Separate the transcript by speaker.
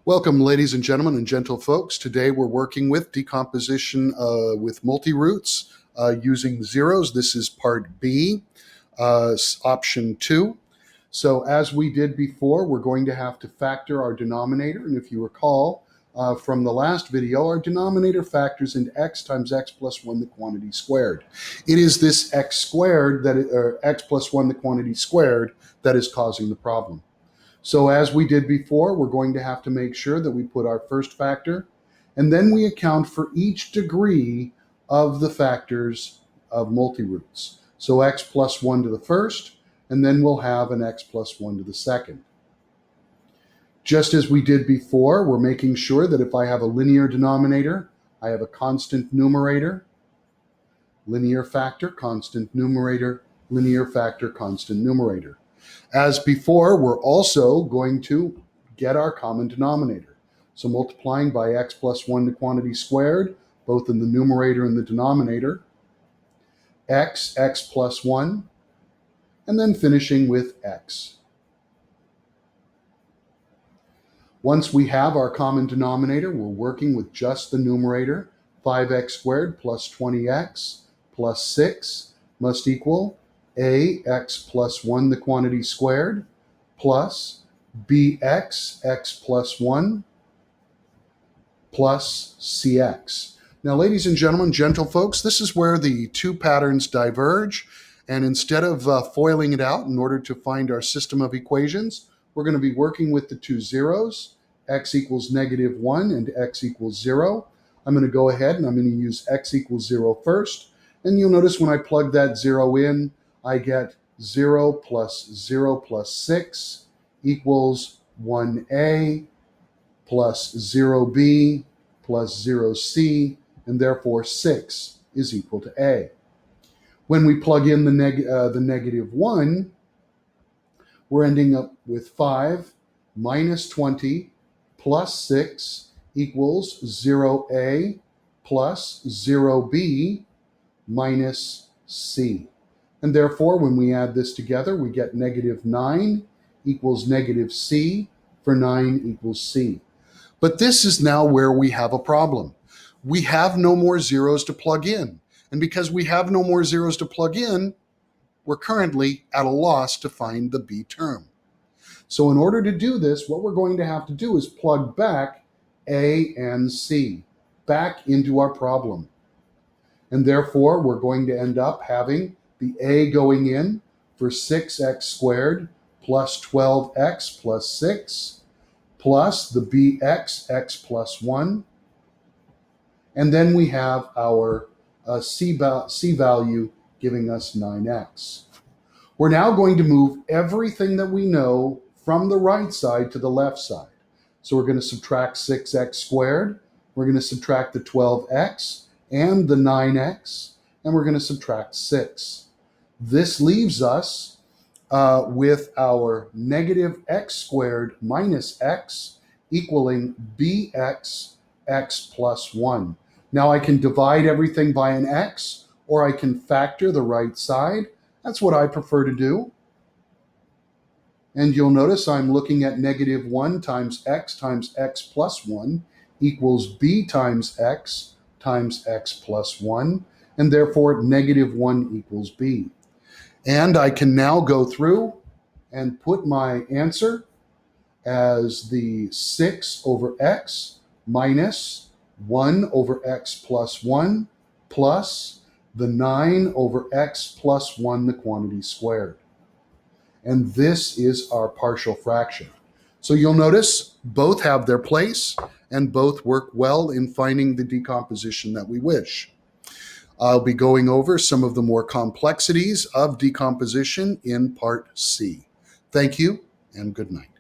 Speaker 1: Welcome, ladies and gentlemen and gentle folks. Today we're working with decomposition with multi-roots using zeros. This is part B, option 2. So as we did before, we're going to have to factor our denominator. And if you recall from the last video, our denominator factors into x times x plus 1 the quantity squared. It is this x squared, or x plus 1 the quantity squared, that is causing the problem. So as we did before, we're going to have to make sure that we put our first factor, and then we account for each degree of the factors of multi-roots. So x plus 1 to the first, and then we'll have an x plus 1 to the second. Just as we did before, we're making sure that if I have a linear denominator, I have a constant numerator, linear factor, constant numerator, linear factor, constant numerator. As before, we're also going to get our common denominator. So multiplying by x plus 1 the quantity squared, both in the numerator and the denominator, x plus 1, and then finishing with x. Once we have our common denominator, we're working with just the numerator. 5x squared plus 20x plus 6 must equal ax plus 1 the quantity squared plus bx x plus 1 plus cx. Now, ladies and gentlemen, gentle folks, this is where the two patterns diverge. And instead of foiling it out in order to find our system of equations, we're going to be working with the two zeros, x equals -1 and x equals 0. I'm going to go ahead and I'm going to use x equals 0 first. And you'll notice when I plug that 0 in, I get 0 plus 0 plus 6 equals 1a plus 0b plus 0c, and therefore 6 is equal to a. When we plug in the -1, we're ending up with 5 minus 20 plus 6 equals 0a plus 0b minus c. And therefore, when we add this together, we get -9 equals -c, for 9 equals c. But this is now where we have a problem. We have no more zeros to plug in. And because we have no more zeros to plug in, we're currently at a loss to find the b term. So in order to do this, what we're going to have to do is plug back a and c back into our problem. And therefore, we're going to end up having the a going in for 6x squared plus 12x plus 6 plus the bx x plus 1. And then we have our c value giving us 9x. We're now going to move everything that we know from the right side to the left side. So we're going to subtract 6x squared, we're going to subtract the 12x and the 9x, and we're going to subtract 6. This leaves us with our -x squared minus x equaling bx x plus 1. Now I can divide everything by an x, or I can factor the right side. That's what I prefer to do. And you'll notice I'm looking at -1 times x plus 1 equals b times x plus 1, and therefore -1 equals b. And I can now go through and put my answer as the 6 over x minus 1 over x plus 1 plus the 9 over x plus 1 the quantity squared. And this is our partial fraction. So you'll notice both have their place and both work well in finding the decomposition that we wish. I'll be going over some of the more complexities of decomposition in part C. Thank you and good night.